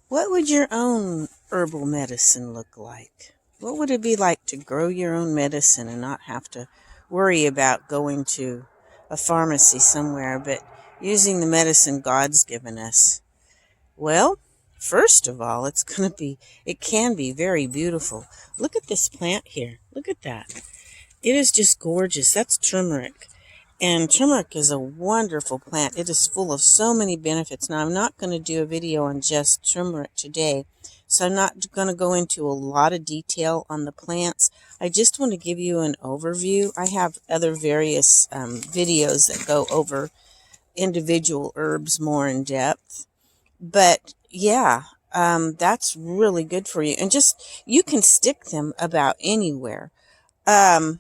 What would your own herbal medicine look like? What would it be like to grow your own medicine and not have to worry about going to a pharmacy somewhere, but using the medicine God's given us? Well, first of all, it can be very beautiful. Look at this plant here. Look at that. It is just gorgeous. That's turmeric. And turmeric is a wonderful plant. It is full of so many benefits. Now, I'm not going to do a video on just turmeric today, so I'm not going to go into a lot of detail on the plants. I just want to give you an overview. I have other various videos that go over individual herbs more in depth. But yeah, that's really good for you. And you can stick them about anywhere. Um,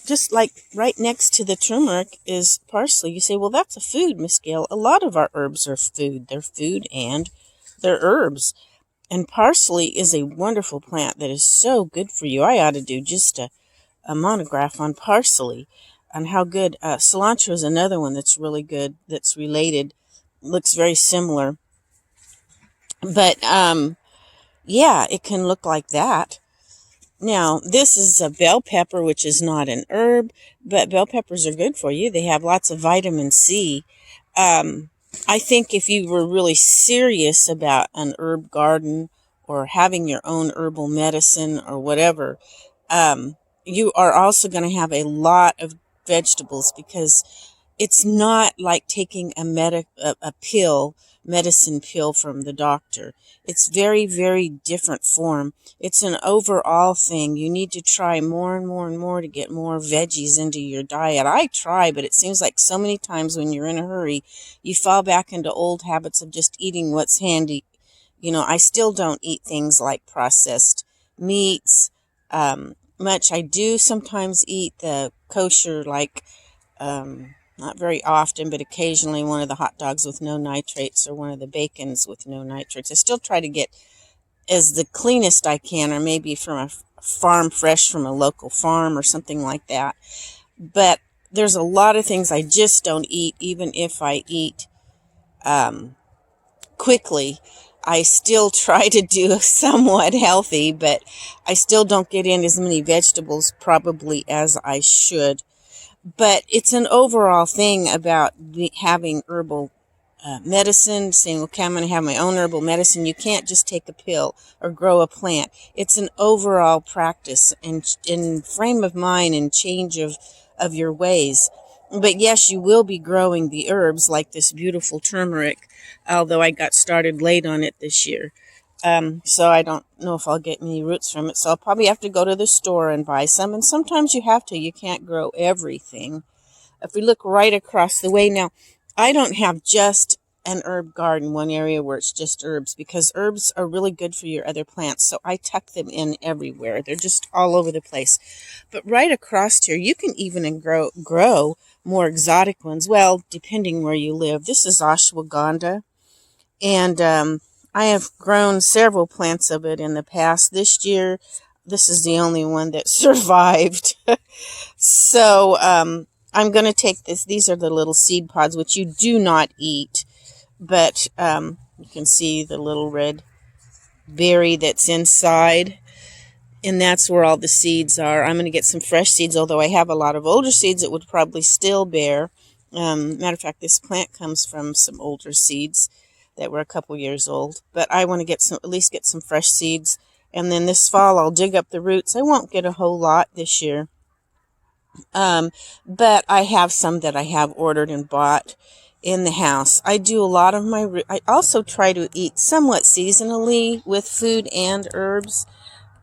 just like right next to the turmeric is parsley. You say, well, that's a food, Miss Gail. A lot of our herbs are food. They're food and they're herbs. And parsley is a wonderful plant that is so good for you. I ought to do just a monograph on parsley and how good. Cilantro is another one that's really good, that's related, looks very similar. But yeah, it can look like that. Now, this is a bell pepper, which is not an herb, but bell peppers are good for you. They have lots of vitamin C. Um, I think if you were really serious about an herb garden or having your own herbal medicine or whatever, you are also going to have a lot of vegetables because it's not like taking a pill, medicine pill from the doctor. It's very, very different form. It's an overall thing. You need to try more and more and more to get more veggies into your diet. I try, but it seems like so many times when you're in a hurry, you fall back into old habits of just eating what's handy. I still don't eat things like processed meats much. I do sometimes eat the kosher, like not very often, but occasionally one of the hot dogs with no nitrates or one of the bacons with no nitrates. I still try to get as the cleanest I can, or maybe from a farm, fresh from a local farm or something like that. But there's a lot of things I just don't eat, even if I eat quickly. I still try to do somewhat healthy, but I still don't get in as many vegetables probably as I should. But it's an overall thing about having herbal medicine, saying, okay, I'm going to have my own herbal medicine. You can't just take a pill or grow a plant. It's an overall practice and in frame of mind and change of your ways. But yes, you will be growing the herbs like this beautiful turmeric, although I got started late on it this year. So I don't know if I'll get many roots from it. So I'll probably have to go to the store and buy some. And sometimes you have to. You can't grow everything. If we look right across the way now, I don't have just an herb garden, one area where it's just herbs, because herbs are really good for your other plants. So I tuck them in everywhere. They're just all over the place. But right across here, you can even grow more exotic ones. Well, depending where you live. This is ashwagandha. And I have grown several plants of it in the past. This year, this is the only one that survived. So I'm going to take this. These are the little seed pods, which you do not eat. But you can see the little red berry that's inside. And that's where all the seeds are. I'm going to get some fresh seeds, although I have a lot of older seeds that would probably still bear. Matter of fact, this plant comes from some older seeds that were a couple years old. But I want to at least get some fresh seeds. And then this fall, I'll dig up the roots. I won't get a whole lot this year. But I have some that I have ordered and bought in the house. I do a lot of I also try to eat somewhat seasonally with food and herbs.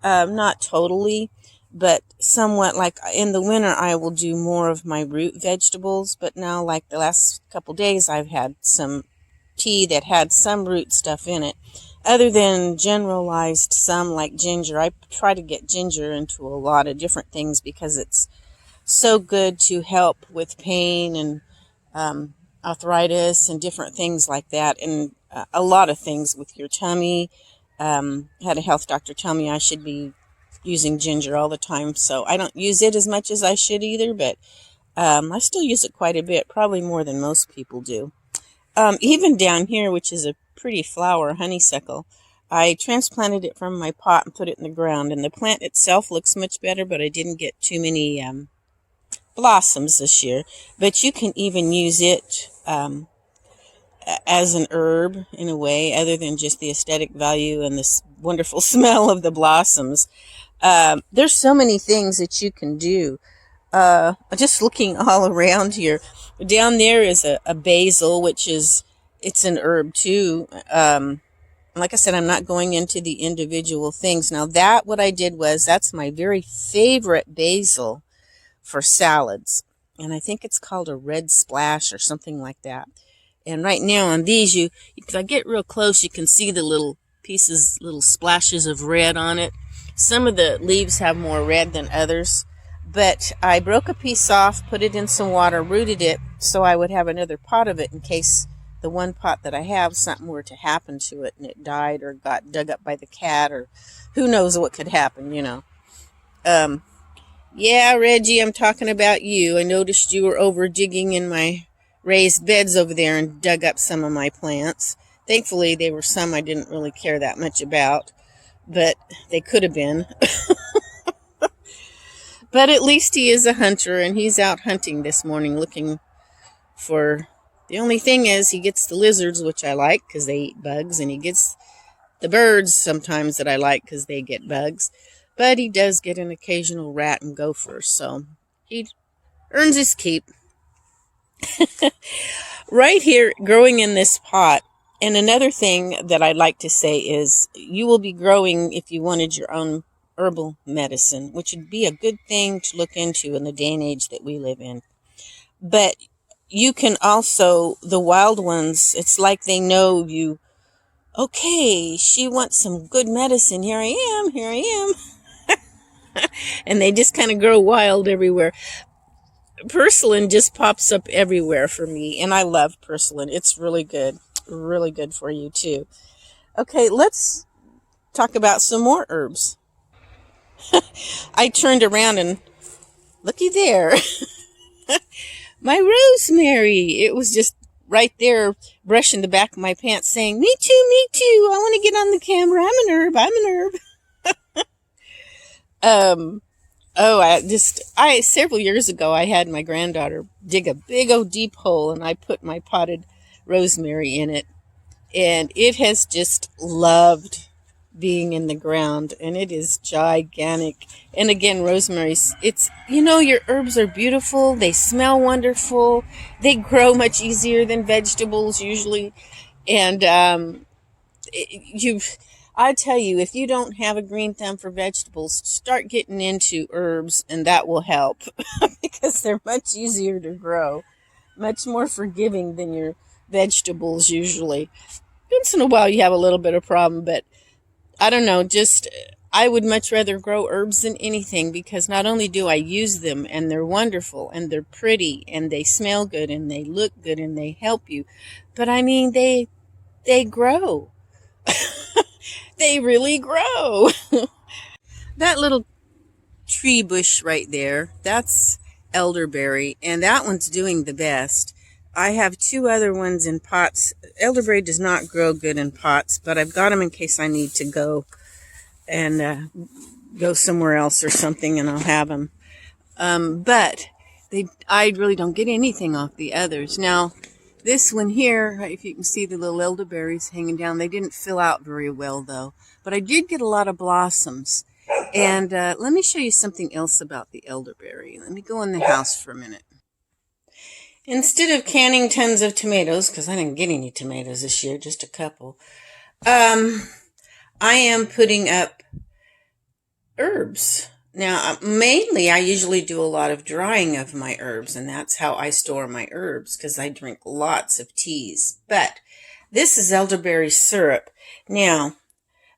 Not totally, but somewhat. Like in the winter, I will do more of my root vegetables. But now, like the last couple days, I've had some tea that had some root stuff in it. Other than generalized some like ginger, I try to get ginger into a lot of different things because it's so good to help with pain and arthritis and different things like that, and a lot of things with your tummy. Had a health doctor tell me I should be using ginger all the time, so I don't use it as much as I should either, but I still use it quite a bit, probably more than most people do. Even down here, which is a pretty flower, honeysuckle, I transplanted it from my pot and put it in the ground, and the plant itself looks much better, but I didn't get too many blossoms this year. But you can even use it as an herb in a way, other than just the aesthetic value and this wonderful smell of the blossoms. There's so many things that you can do. Just looking all around here, down there is a basil, which is it's an herb too. Like I said, I'm not going into the individual things. Now that what I did was that's my very favorite basil for salads, and I think it's called a red splash or something like that. And right now on these, if I get real close, you can see the little pieces, little splashes of red on it. Some of the leaves have more red than others, but I broke a piece off, put it in some water, rooted it, so I would have another pot of it in case the one pot that I have, something were to happen to it and it died or got dug up by the cat, or who knows what could happen. Yeah, Reggie, I'm talking about you. I noticed you were over digging in my raised beds over there and dug up some of my plants. Thankfully, they were some I didn't really care that much about, but they could have been. But at least he is a hunter, and he's out hunting this morning looking for... The only thing is he gets the lizards, which I like because they eat bugs, and he gets the birds sometimes that I like because they get bugs. But he does get an occasional rat and gopher, so he earns his keep. Right here, growing in this pot, and another thing that I'd like to say is you will be growing, if you wanted your own herbal medicine, which would be a good thing to look into in the day and age that we live in. But you can also, the wild ones, it's like they know you. Okay, she wants some good medicine. Here I am. And they just kind of grow wild everywhere. Purslane just pops up everywhere for me, and I love purslane. It's really good for you too. Okay, let's talk about some more herbs. I turned around and looky there. My rosemary. It was just right there brushing the back of my pants saying, me too, I want to get on the camera. I'm an herb. Several years ago, I had my granddaughter dig a big old deep hole, and I put my potted rosemary in it, and it has just loved being in the ground, and it is gigantic. And again, rosemary's, your herbs are beautiful, they smell wonderful, they grow much easier than vegetables usually, and I tell you, if you don't have a green thumb for vegetables, start getting into herbs, and that will help because they're much easier to grow, much more forgiving than your vegetables usually. Once in a while you have a little bit of problem, but I don't know, I would much rather grow herbs than anything, because not only do I use them and they're wonderful and they're pretty and they smell good and they look good and they help you, but I mean, they grow. They really grow. That little tree bush right there, that's elderberry, and that one's doing the best. I have two other ones in pots. Elderberry does not grow good in pots, but I've got them in case I need to go and go somewhere else or something, and I'll have them. But I really don't get anything off the others. Now, this one here, if you can see the little elderberries hanging down, they didn't fill out very well, though. But I did get a lot of blossoms. And let me show you something else about the elderberry. Let me go in the house for a minute. Instead of canning tons of tomatoes, because I didn't get any tomatoes this year, just a couple, I am putting up herbs. Now, mainly, I usually do a lot of drying of my herbs, and that's how I store my herbs, because I drink lots of teas. But this is elderberry syrup. Now,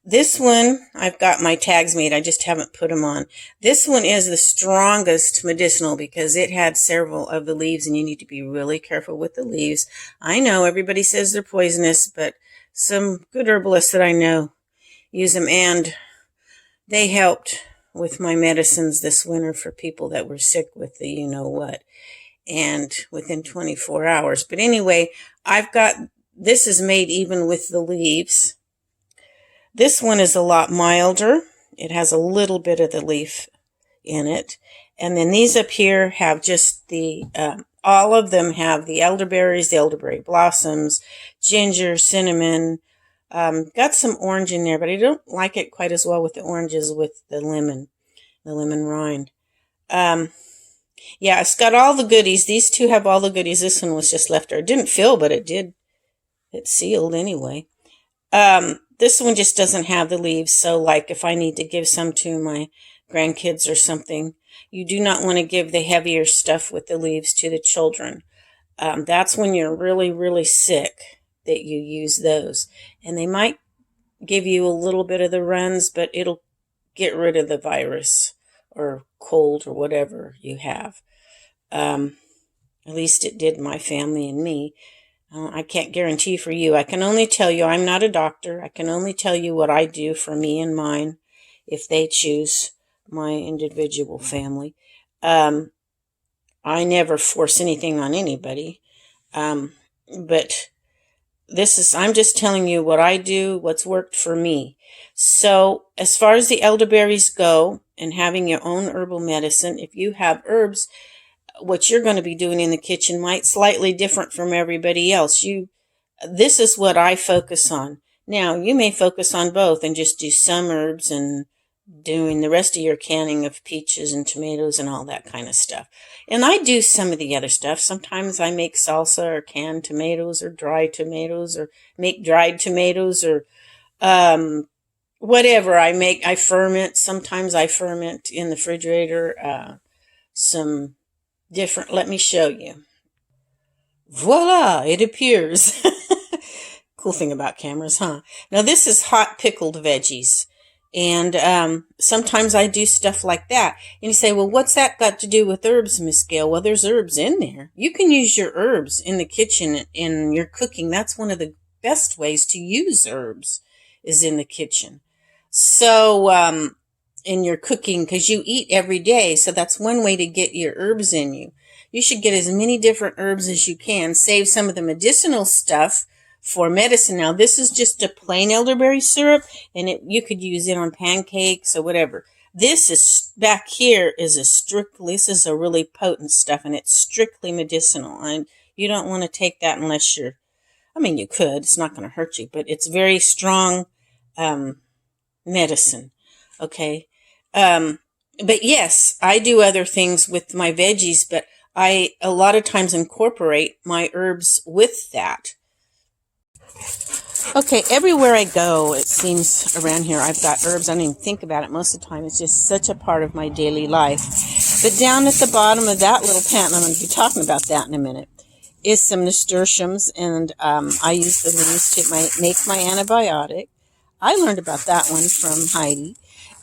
this one, I've got my tags made. I just haven't put them on. This one is the strongest medicinal because it had several of the leaves, and you need to be really careful with the leaves. I know everybody says they're poisonous, but some good herbalists that I know use them, and they helped with my medicines this winter for people that were sick with the you-know-what, and within 24 hours. But anyway, this is made even with the leaves. This one is a lot milder. It has a little bit of the leaf in it. And then these up here have just all of them have the elderberries, the elderberry blossoms, ginger, cinnamon. Got some orange in there, but I don't like it quite as well with the oranges with the lemon rind. Yeah, it's got all the goodies. These two have all the goodies. This one was just left there. It didn't fill, but it did. It's sealed anyway. This one just doesn't have the leaves. So like if I need to give some to my grandkids or something, you do not want to give the heavier stuff with the leaves to the children. That's when you're really, really sick that you use those. And they might give you a little bit of the runs, but it'll get rid of the virus or cold or whatever you have. At least it did my family and me. I can't guarantee for you. I can only tell you, I'm not a doctor. I can only tell you what I do for me and mine if they choose my individual family. I never force anything on anybody. But I'm just telling you what I do, what's worked for me. So as far as the elderberries go and having your own herbal medicine, if you have herbs, what you're going to be doing in the kitchen might slightly different from everybody else. This is what I focus on. Now, you may focus on both and just do some herbs and doing the rest of your canning of peaches and tomatoes and all that kind of stuff. And I do some of the other stuff. Sometimes I make salsa or canned tomatoes or dry tomatoes or make dried tomatoes or whatever I make. I ferment. Sometimes I ferment in the refrigerator some different. Let me show you. Voila, it appears. Cool thing about cameras, huh? Now this is hot pickled veggies. And sometimes I do stuff like that. And you say, well, what's that got to do with herbs, Miss Gail? Well, there's herbs in there. You can use your herbs in the kitchen in your cooking. That's one of the best ways to use herbs is in the kitchen. So in your cooking, because you eat every day, so that's one way to get your herbs in you. You should get as many different herbs as you can. Save some of the medicinal stuff for medicine. Now, this is just a plain elderberry syrup, and you could use it on pancakes or whatever. This is, back here, this is a really potent stuff, and it's strictly medicinal. And you don't want to take that unless you could. It's not going to hurt you, but it's very strong medicine. Okay? But yes, I do other things with my veggies, but I a lot of times incorporate my herbs with that. Okay, everywhere I go, it seems around here, I've got herbs. I don't even think about it most of the time. It's just such a part of my daily life. But down at the bottom of that little pan, and I'm going to be talking about that in a minute, is some nasturtiums, and I use the leaves to make my antibiotic. I learned about that one from Heidi.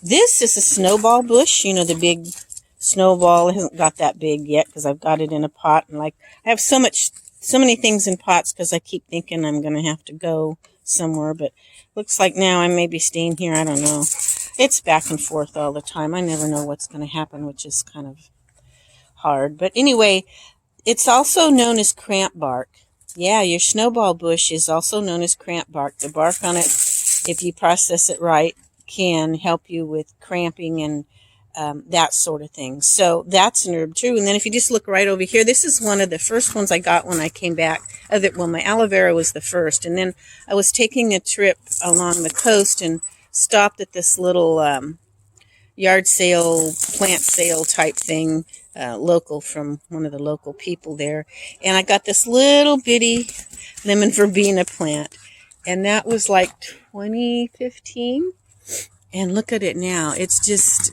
This is a snowball bush. You know, the big snowball. It hasn't got that big yet because I've got it in a pot. And I have so many things in pots because I keep thinking I'm going to have to go somewhere. But looks like now I may be staying here. I don't know. It's back and forth all the time. I never know what's going to happen, which is kind of hard. But anyway, it's also known as cramp bark. Yeah, your snowball bush is also known as cramp bark. The bark on it, if you process it right, can help you with cramping and that sort of thing. So that's an herb too. And then if you just look right over here, this is one of the first ones I got when I came back. My aloe vera was the first. And then I was taking a trip along the coast and stopped at this little yard sale, plant sale type thing, local from one of the local people there. And I got this little bitty lemon verbena plant. And that was like 2015. And look at it now. It's just,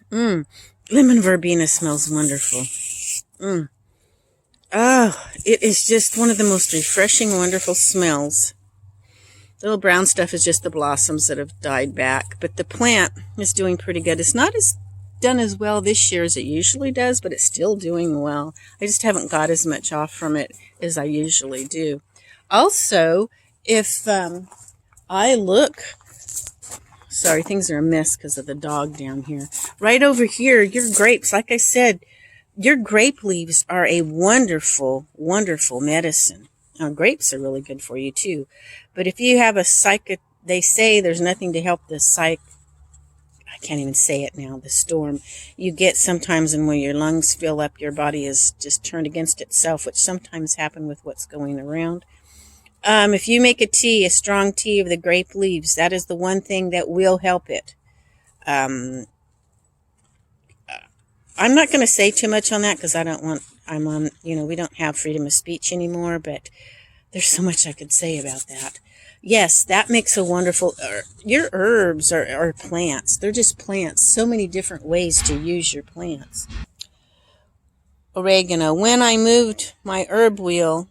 lemon verbena smells wonderful. Oh, it is just one of the most refreshing, wonderful smells. The little brown stuff is just the blossoms that have died back. But the plant is doing pretty good. It's not done as well this year as it usually does, but it's still doing well. I just haven't got as much off from it as I usually do. Also, if I look... Sorry, things are a mess because of the dog down here. Right over here, your grapes, like I said, your grape leaves are a wonderful, wonderful medicine. Now, grapes are really good for you too. But if you have the they say there's nothing to help the I can't even say it now, the storm you get sometimes, and when your lungs fill up, your body is just turned against itself, which sometimes happen with what's going around. If you make a strong tea of the grape leaves, that is the one thing that will help it. Um, I'm not going to say too much on that because I'm on, we don't have freedom of speech anymore, but there's so much I could say about that. Yes, that makes a wonderful, your herbs are plants. They're just plants. So many different ways to use your plants. Oregano. When I moved my herb wheel,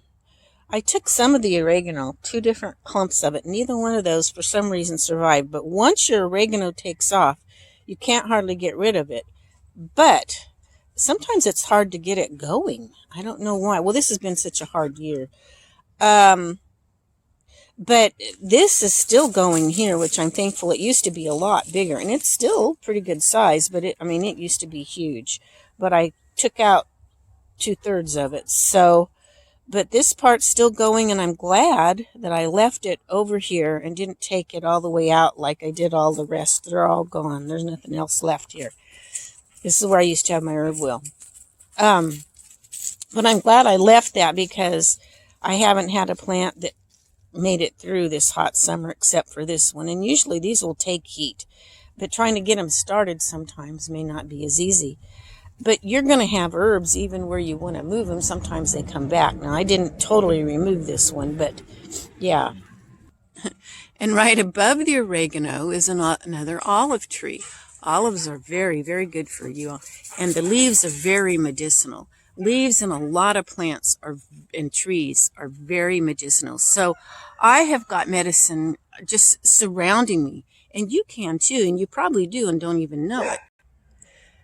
I took some of the oregano, 2 different clumps of it. Neither one of those for some reason survived. But once your oregano takes off, you can't hardly get rid of it. But sometimes it's hard to get it going. I don't know why. Well, this has been such a hard year. But this is still going here, which I'm thankful. It used to be a lot bigger, and it's still pretty good size, but it used to be huge. But I took out 2/3 of it. So, but this part's still going, and I'm glad that I left it over here and didn't take it all the way out like I did all the rest. They're all gone. There's nothing else left here. This is where I used to have my herb wheel. But I'm glad I left that because I haven't had a plant that made it through this hot summer except for this one. And usually these will take heat, but trying to get them started sometimes may not be as easy. But you're going to have herbs even where you want to move them. Sometimes they come back. Now, I didn't totally remove this one, but yeah. And right above the oregano is another olive tree. Olives are very, very good for you, and the leaves are very medicinal. Leaves in a lot of plants and trees are very medicinal. So I have got medicine just surrounding me, and you can too, and you probably do and don't even know it.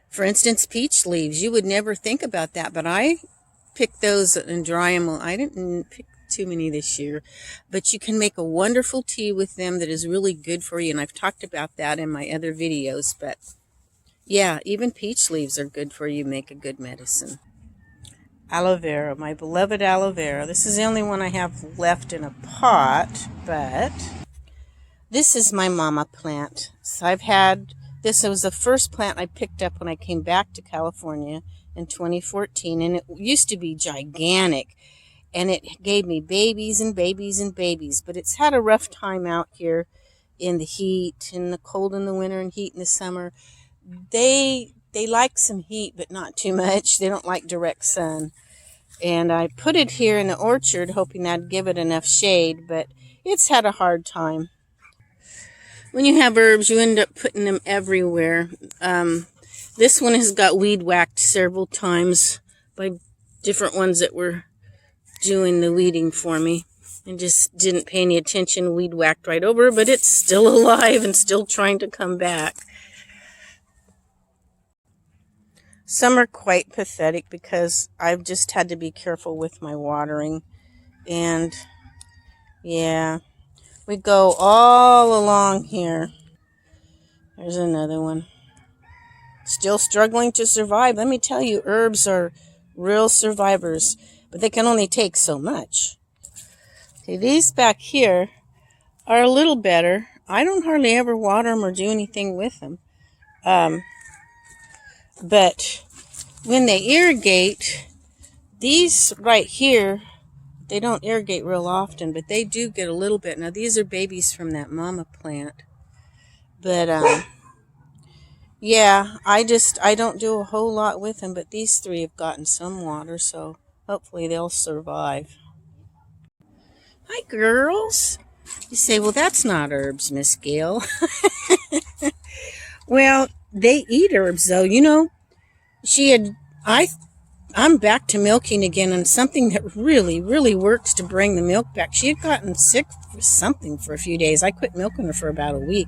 For instance, peach leaves. You would never think about that, but I pick those and dry them. I didn't pick too many this year, but you can make a wonderful tea with them that is really good for you, and I've talked about that in my other videos. But yeah, even peach leaves are good for you, make a good medicine. Aloe vera, my beloved aloe vera. This is the only one I have left in a pot, but this is my mama plant. So I've had this. It was the first plant I picked up when I came back to California in 2014, and it used to be gigantic, and it gave me babies and babies and babies, but it's had a rough time out here in the heat, in the cold in the winter and heat in the summer. They like some heat, but not too much. They don't like direct sun. And I put it here in the orchard hoping that'd give it enough shade, but it's had a hard time. When you have herbs, you end up putting them everywhere. This one has got weed whacked several times by different ones that were doing the weeding for me, and just didn't pay any attention. Weed whacked right over, but it's still alive and still trying to come back. Some are quite pathetic because I've just had to be careful with my watering. And yeah, we go all along here. There's another one. Still struggling to survive. Let me tell you, herbs are real survivors, but they can only take so much. Okay, these back here are a little better. I don't hardly ever water them or do anything with them. But when they irrigate, these right here, they don't irrigate real often, but they do get a little bit. Now, these are babies from that mama plant. But, yeah, I don't do a whole lot with them, but these 3 have gotten some water, so hopefully they'll survive. Hi, girls. You say, well, that's not herbs, Miss Gail. Well, they eat herbs, though. I'm back to milking again, and something that really, really works to bring the milk back. She had gotten sick for something for a few days. I quit milking her for about a week,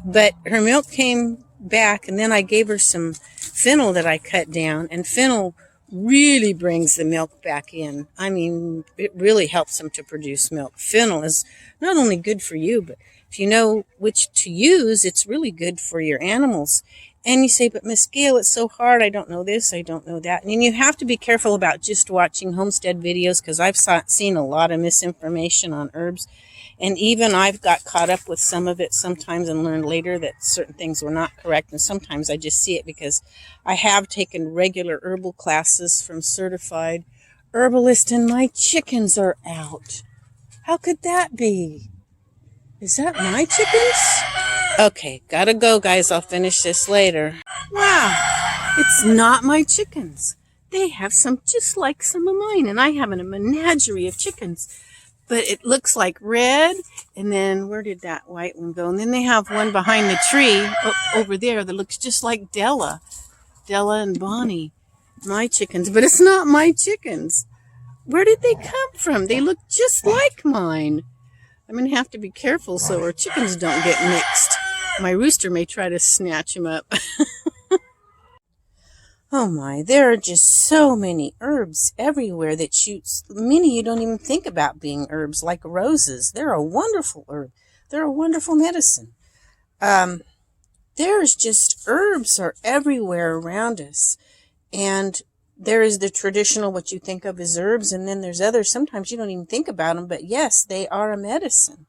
but her milk came back, and then I gave her some fennel that I cut down, and fennel really brings the milk back in. I mean, it really helps them to produce milk. Fennel is not only good for you, but if you know which to use, it's really good for your animals. And you say, but Miss Gail, it's so hard. I don't know this, I don't know that. And you have to be careful about just watching homestead videos, because I've seen a lot of misinformation on herbs. And even I've got caught up with some of it sometimes and learned later that certain things were not correct. And sometimes I just see it because I have taken regular herbal classes from certified herbalist and my chickens are out. How could that be? Is that my chickens? Okay, gotta go, guys. I'll finish this later. Wow, it's not my chickens. They have some just like some of mine, and I have a menagerie of chickens. But it looks like red, and then where did that white one go? And then they have one behind the tree over there that looks just like Della and Bonnie, my chickens. But it's not my chickens. Where did they come from? They look just like mine. I'm going to have to be careful so our chickens don't get mixed. My rooster may try to snatch them up. Oh my, there are just so many herbs everywhere that many you don't even think about being herbs, like roses. They're a wonderful herb. They're a wonderful medicine. There's just herbs are everywhere around us. And there is the traditional, what you think of as herbs, and then there's others. Sometimes you don't even think about them, but yes, they are a medicine.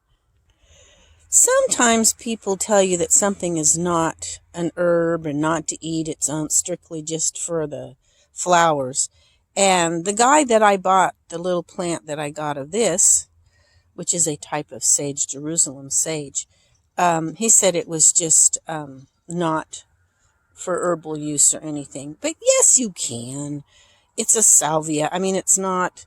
Sometimes people tell you that something is not an herb and not to eat. It's strictly just for the flowers. And the guy that I bought, the little plant that I got of this, which is a type of sage, Jerusalem sage, he said it was just not for herbal use or anything. But yes, you can. It's a salvia. I mean, it's not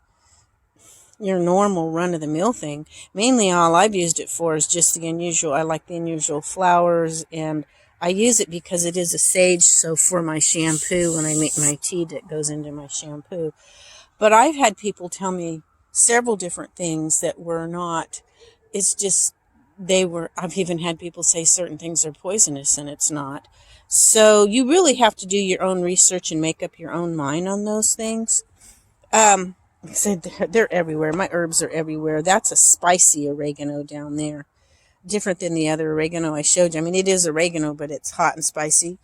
your normal run-of-the-mill thing. Mainly all I've used it for is just the unusual. I like the unusual flowers, and I use it because it is a sage, so for my shampoo, when I make my tea that goes into my shampoo. But I've had people tell me several different things that were not, it's just, I've even had people say certain things are poisonous, and it's not. So you really have to do your own research and make up your own mind on those things. Like I said, they're everywhere. My herbs are everywhere. That's a spicy oregano down there. Different than the other oregano I showed you. I mean, it is oregano, but it's hot and spicy.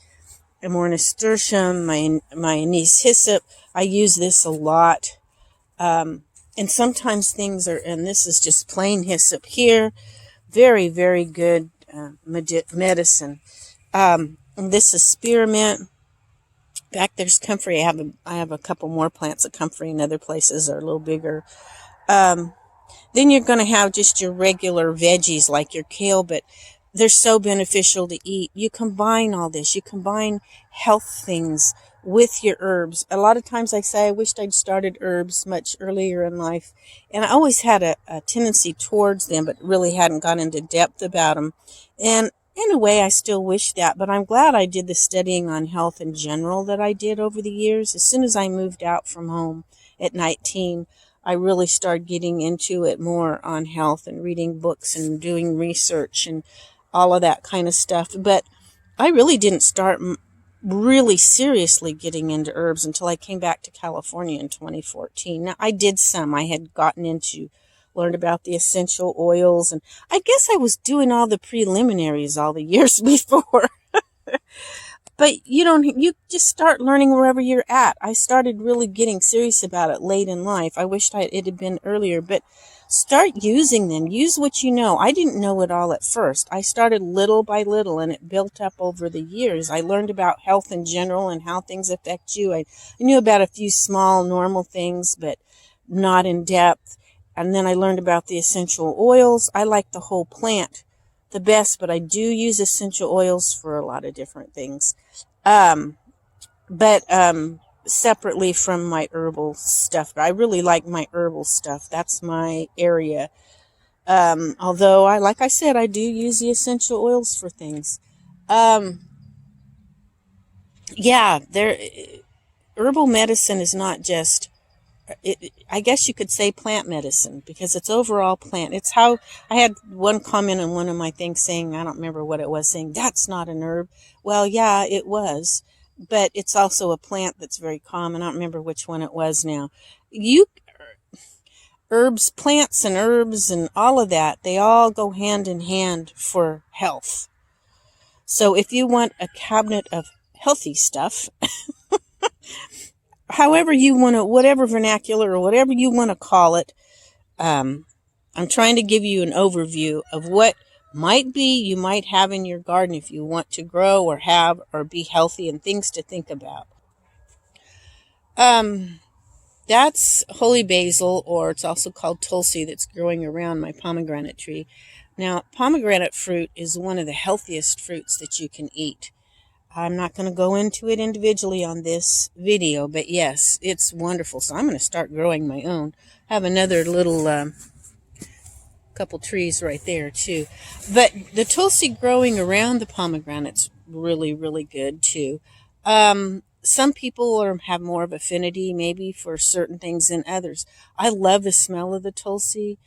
Amor nasturtium, my anise hyssop. I use this a lot. And sometimes things are, and this is just plain hyssop here. Very, very good medicine. And this is spearmint. Back there's comfrey. I have a couple more plants of comfrey in other places are a little bigger. Then you're going to have just your regular veggies like your kale, but they're so beneficial to eat. You combine all this. You combine health things with your herbs. A lot of times I say I wished I'd started herbs much earlier in life, and I always had a tendency towards them, but really hadn't gone into depth about them. And in a way, I still wish that, but I'm glad I did the studying on health in general that I did over the years. As soon as I moved out from home at 19, I really started getting into it more on health and reading books and doing research and all of that kind of stuff. But I really didn't start really seriously getting into herbs until I came back to California in 2014. Now, I did some. I had learned about the essential oils, and I guess I was doing all the preliminaries all the years before. But you just start learning wherever you're at. I started really getting serious about it late in life. I wished it had been earlier, but start using them. Use what you know. I didn't know it all at first. I started little by little, and it built up over the years. I learned about health in general and how things affect you. I knew about a few small normal things, but not in depth. And then I learned about the essential oils. I like the whole plant the best, but I do use essential oils for a lot of different things. But separately from my herbal stuff. I really like my herbal stuff. That's my area. Although like I said, I do use the essential oils for things. Herbal medicine is not just, I guess you could say plant medicine, because it's overall plant. It's how I had one comment on one of my things saying, I don't remember what it was, saying that's not an herb. Well, yeah, it was, but it's also a plant that's very common. I don't remember which one it was now. Plants and herbs and all of that, they all go hand in hand for health. So if you want a cabinet of healthy stuff, however you want to, whatever vernacular or whatever you want to call it, I'm trying to give you an overview of what might be you might have in your garden if you want to grow or have or be healthy, and things to think about. Um, that's holy basil, or it's also called tulsi, that's growing around my pomegranate tree. Now, pomegranate fruit is one of the healthiest fruits that you can eat. I'm not going to go into it individually on this video, but yes, it's wonderful. So I'm going to start growing my own. I have another little couple trees right there too. But the tulsi growing around the pomegranate's really, really good too. Some people have more of affinity maybe for certain things than others. I love the smell of the tulsi.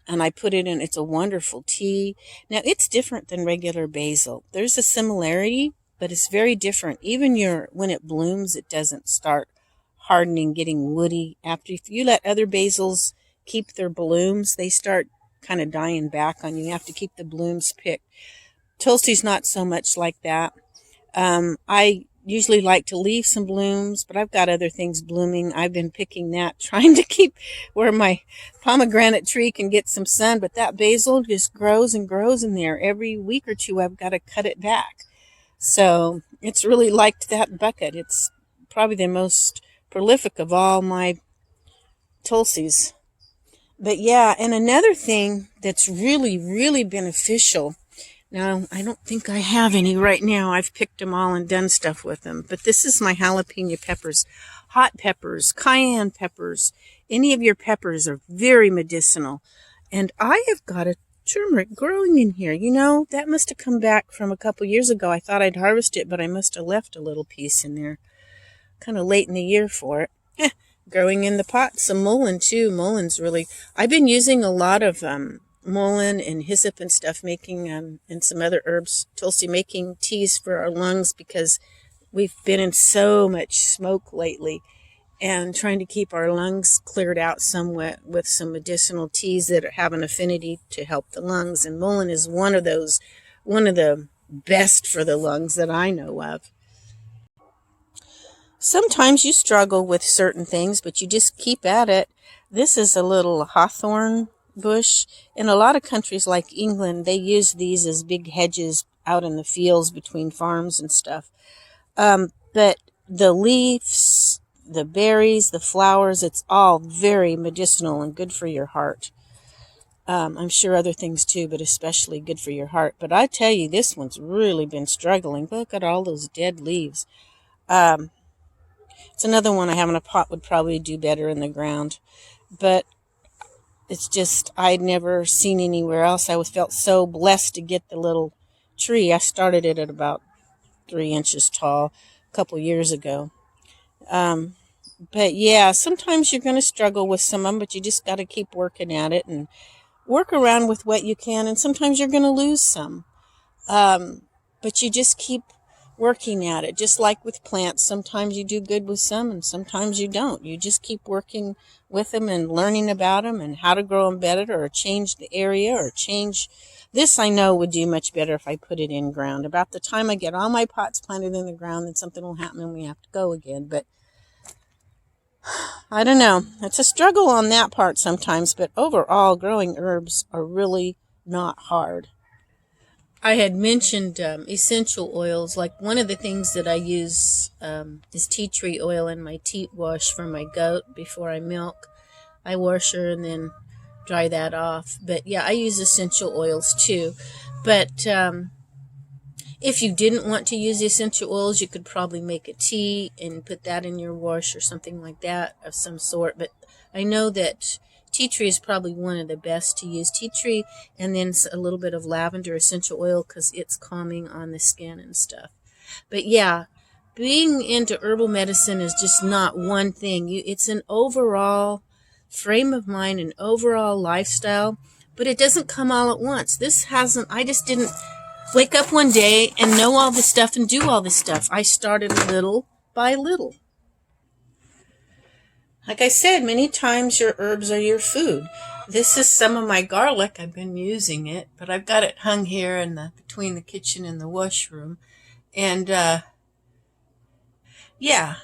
And I put it in, it's a wonderful tea. Now, it's different than regular basil. There's a similarity, but it's very different. Even when it blooms, it doesn't start hardening, getting woody. After, if you let other basils keep their blooms, they start kind of dying back on you. You have to keep the blooms picked. Tulsi's not so much like that. I usually like to leave some blooms, but I've got other things blooming. I've been picking that, trying to keep where my pomegranate tree can get some sun, but that basil just grows and grows in there. Every week or two, I've got to cut it back. So it's really liked that bucket. It's probably the most prolific of all my tulsis. But yeah, and another thing that's really, really beneficial. Now, I don't think I have any right now. I've picked them all and done stuff with them. But this is my jalapeno peppers, hot peppers, cayenne peppers. Any of your peppers are very medicinal. And I have got a turmeric growing in here. You know, that must have come back from a couple years ago. I thought I'd harvest it, but I must have left a little piece in there. Kind of late in the year for it. Growing in the pot. Some mullein, too. Mulleins really... I've been using a lot of... mullein and hyssop and stuff, making and some other herbs, tulsi, making teas for our lungs, because we've been in so much smoke lately, and trying to keep our lungs cleared out somewhat with some medicinal teas that have an affinity to help the lungs. And mullein is one of the best for the lungs that I know of. Sometimes you struggle with certain things, but you just keep at it. This is a little hawthorn bush. In a lot of countries like England, they use these as big hedges out in the fields between farms and stuff. But the leaves, the berries, the flowers, it's all very medicinal and good for your heart. I'm sure other things too, but especially good for your heart. But I tell you, this one's really been struggling. Look at all those dead leaves. It's another one I have in a pot, would probably do better in the ground. But it's just, I'd never seen anywhere else. I felt so blessed to get the little tree. I started it at about 3 inches tall a couple years ago. But yeah, sometimes you're going to struggle with some of them, but you just got to keep working at it and work around with what you can. And sometimes you're going to lose some. But you just keep working at it. Just like with plants, sometimes you do good with some and sometimes you don't. You just keep working with them and learning about them and how to grow them better, or change the area, or change. This I know would do much better if I put it in ground. About the time I get all my pots planted in the ground, then something will happen and we have to go again. But I don't know. It's a struggle on that part sometimes, but overall, growing herbs are really not hard. I had mentioned essential oils. Like, one of the things that I use is tea tree oil in my teat wash for my goat before I milk. I wash her and then dry that off. But yeah, I use essential oils too. But if you didn't want to use essential oils, you could probably make a tea and put that in your wash or something like that of some sort. But I know that tea tree is probably one of the best to use. Tea tree, and then a little bit of lavender essential oil, because it's calming on the skin and stuff. But yeah, being into herbal medicine is just not one thing. It's an overall frame of mind, an overall lifestyle, but it doesn't come all at once. I just didn't wake up one day and know all this stuff and do all this stuff. I started little by little. Like I said, many times your herbs are your food. This is some of my garlic. I've been using it, but I've got it hung here between the kitchen and the washroom. And yeah,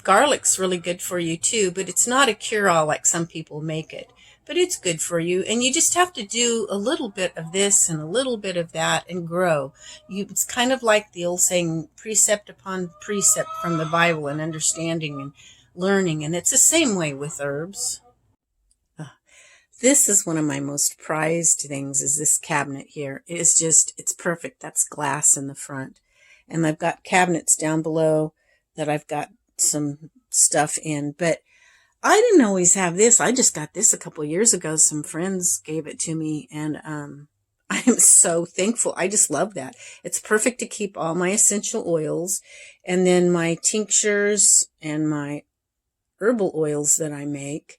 garlic's really good for you too, but it's not a cure-all like some people make it. but it's good for you. And you just have to do a little bit of this and a little bit of that and grow. It's kind of like the old saying, precept upon precept from the Bible, and understanding and learning. And it's the same way with herbs. This is one of my most prized things, is this cabinet here. It's perfect. That's glass in the front. And I've got cabinets down below that I've got some stuff in. But I didn't always have this. I just got this a couple of years ago. Some friends gave it to me, and I am so thankful. I just love that. It's perfect to keep all my essential oils, and then my tinctures and my herbal oils that I make.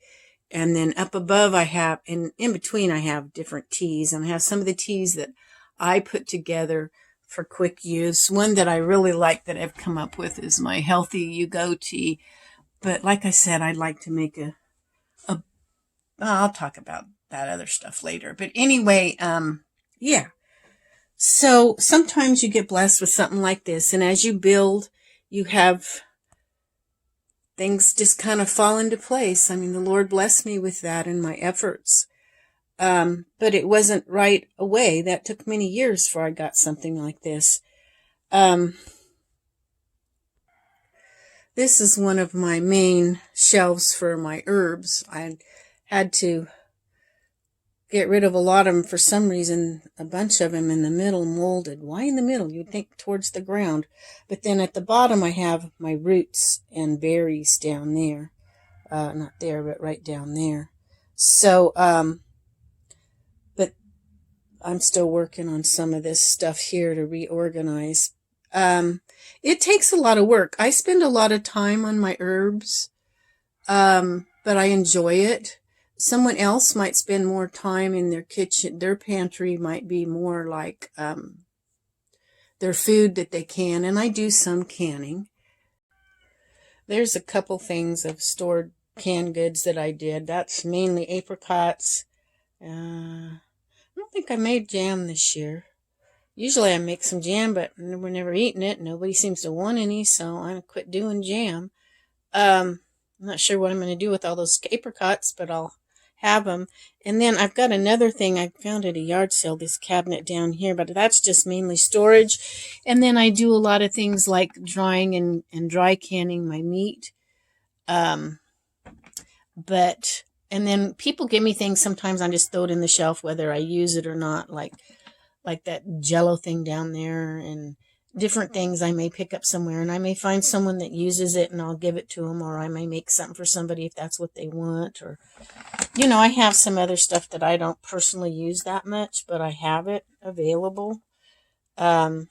And then up above I have, and in between I have different teas, and I have some of the teas that I put together for quick use. One that I really like that I've come up with is my Healthy You Go tea. But like I said, I'd like to make I'll talk about that other stuff later. But anyway, yeah. So sometimes you get blessed with something like this, and as you build, you have things just kind of fall into place. I mean, the Lord blessed me with that in my efforts. But it wasn't right away. That took many years before I got something like this. This is one of my main shelves for my herbs. I had to get rid of a lot of them for some reason. A bunch of them in the middle molded. Why in the middle? You'd think towards the ground. But then at the bottom I have my roots and berries down there. Not there, but right down there. So, but I'm still working on some of this stuff here to reorganize. It takes a lot of work. I spend a lot of time on my herbs, but I enjoy it. Someone else might spend more time in their kitchen. Their pantry might be more like their food that they can, and I do some canning. There's a couple things of stored canned goods that I did. That's mainly apricots. I don't think I made jam this year. Usually I make some jam, but we're never eating it. Nobody seems to want any, so I quit doing jam. I'm not sure what I'm going to do with all those apricots, but I'll have them. And then I've got another thing I found at a yard sale, this cabinet down here, but that's just mainly storage. And then I do a lot of things like drying and dry canning my meat. And then people give me things, sometimes I just throw it in the shelf whether I use it or not, like that Jello thing down there, and different things I may pick up somewhere, and I may find someone that uses it and I'll give it to them, or I may make something for somebody if that's what they want, or, I have some other stuff that I don't personally use that much, but I have it available. But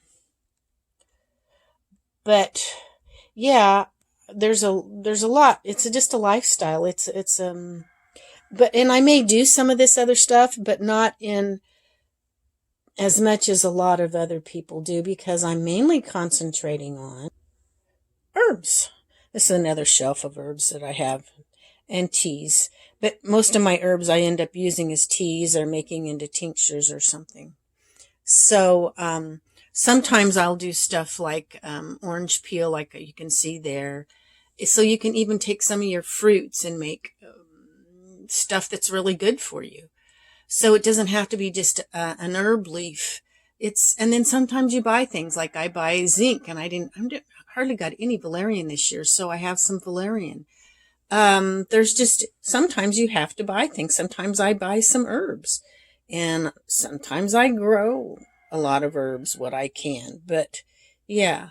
yeah, there's a lot. It's just a lifestyle. And I may do some of this other stuff, but not in as much as a lot of other people do, because I'm mainly concentrating on herbs. This is another shelf of herbs that I have, and teas. But most of my herbs I end up using as teas or making into tinctures or something. So sometimes I'll do stuff like orange peel, like you can see there. So you can even take some of your fruits and make stuff that's really good for you. So it doesn't have to be just an herb leaf. And then sometimes you buy things, like I buy zinc, and I hardly got any valerian this year, so I have some valerian. There's just, sometimes you have to buy things. Sometimes I buy some herbs, and sometimes I grow a lot of herbs, what I can, but yeah.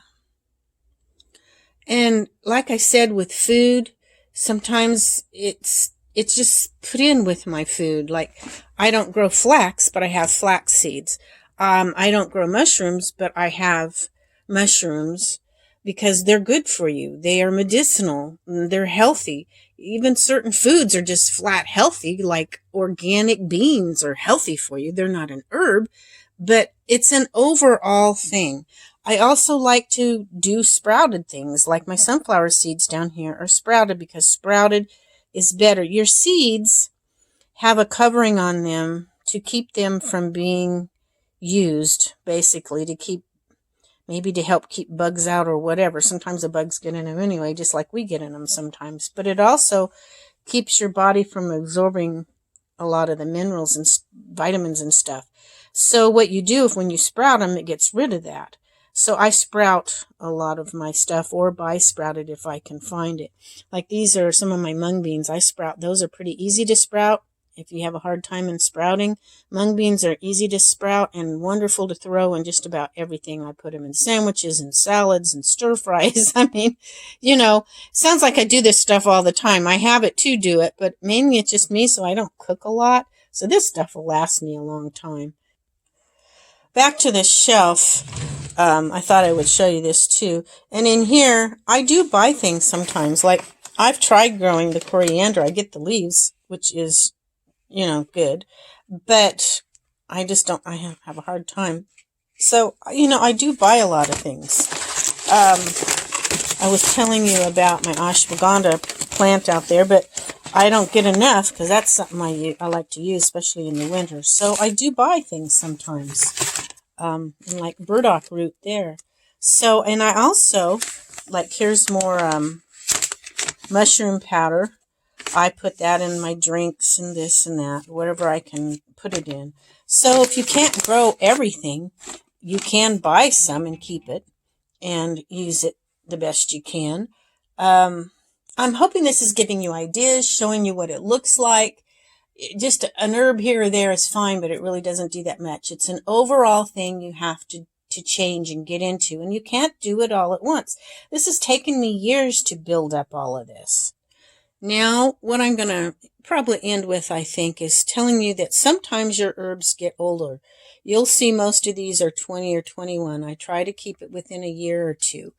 And like I said, with food, sometimes it's just put in with my food. Like, I don't grow flax, but I have flax seeds. I don't grow mushrooms, but I have mushrooms because they're good for you. They are medicinal. They're healthy. Even certain foods are just flat healthy, like organic beans are healthy for you. They're not an herb, but it's an overall thing. I also like to do sprouted things, like my sunflower seeds down here are sprouted, because sprouted is better. Your seeds have a covering on them to keep them from being used, basically, maybe to help keep bugs out or whatever. Sometimes the bugs get in them anyway, just like we get in them sometimes. But it also keeps your body from absorbing a lot of the minerals and vitamins and stuff. So what you do if when you sprout them, it gets rid of that. So I sprout a lot of my stuff, or buy sprouted if I can find it. Like these are some of my mung beans. I sprout. Those are pretty easy to sprout. If you have a hard time in sprouting, mung beans are easy to sprout and wonderful to throw in just about everything. I put them in sandwiches and salads and stir fries. I mean, sounds like I do this stuff all the time. I have it to do it, but mainly it's just me, so I don't cook a lot. So this stuff will last me a long time. Back to this shelf. I thought I would show you this too. And in here, I do buy things sometimes. Like I've tried growing the coriander. I get the leaves, which is good, but I just don't, I have a hard time. So, I do buy a lot of things. I was telling you about my ashwagandha plant out there, but I don't get enough because that's something I like to use, especially in the winter. So I do buy things sometimes, like burdock root there. So, and I also, here's more mushroom powder. I put that in my drinks and this and that, whatever I can put it in. So if you can't grow everything, you can buy some and keep it and use it the best you can. I'm hoping this is giving you ideas, showing you what it looks like. Just an herb here or there is fine, but it really doesn't do that much. It's an overall thing you have to change and get into, and you can't do it all at once. This has taken me years to build up all of this. Now, what I'm going to probably end with, I think, is telling you that sometimes your herbs get older. You'll see most of these are 20 or 21. I try to keep it within a year or two.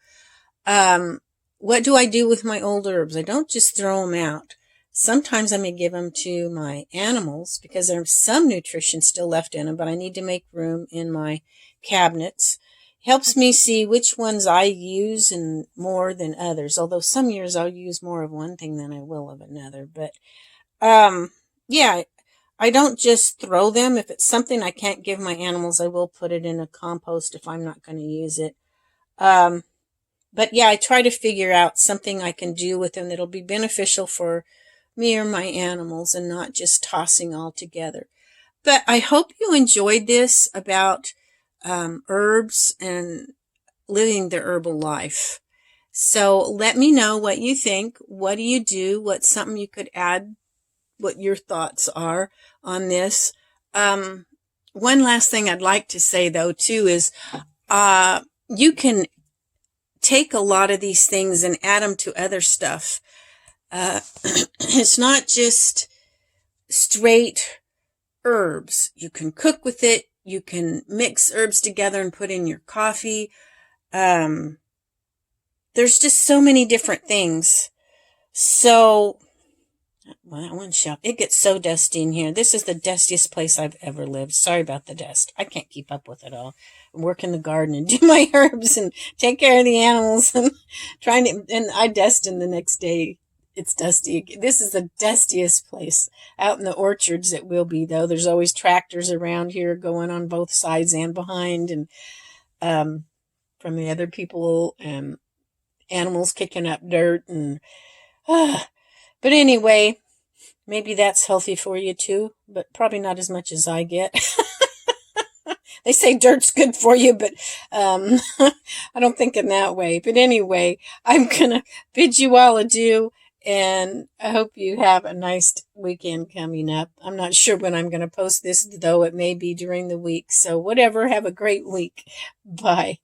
What do I do with my old herbs? I don't just throw them out. Sometimes I may give them to my animals because there's some nutrition still left in them, but I need to make room in my cabinets. Helps me see which ones I use and more than others. Although some years I'll use more of one thing than I will of another. But, yeah, I don't just throw them. If it's something I can't give my animals, I will put it in a compost if I'm not going to use it. But yeah, I try to figure out something I can do with them that'll be beneficial for me or my animals and not just tossing all together. But I hope you enjoyed this about herbs and living the herbal life. So let me know what you think. What do you do? What's something you could add? What your thoughts are on this? One last thing I'd like to say though too is you can take a lot of these things and add them to other stuff. It's not just straight herbs. You can cook with it. You can mix herbs together and put in your coffee. There's just so many different things. So, well, that one shelf, it gets so dusty in here. This is the dustiest place I've ever lived. Sorry about the dust. I can't keep up with it all. I work in the garden and do my herbs and take care of the animals and and I dust in the next day. It's dusty. This is the dustiest place. Out in the orchards it will be, though. There's always tractors around here going on both sides and behind, and from the other people, and animals kicking up dirt. But anyway, maybe that's healthy for you too, but probably not as much as I get. They say dirt's good for you, but I don't think in that way. But anyway, I'm going to bid you all adieu. And I hope you have a nice weekend coming up. I'm not sure when I'm going to post this, though it may be during the week. So whatever, have a great week. Bye.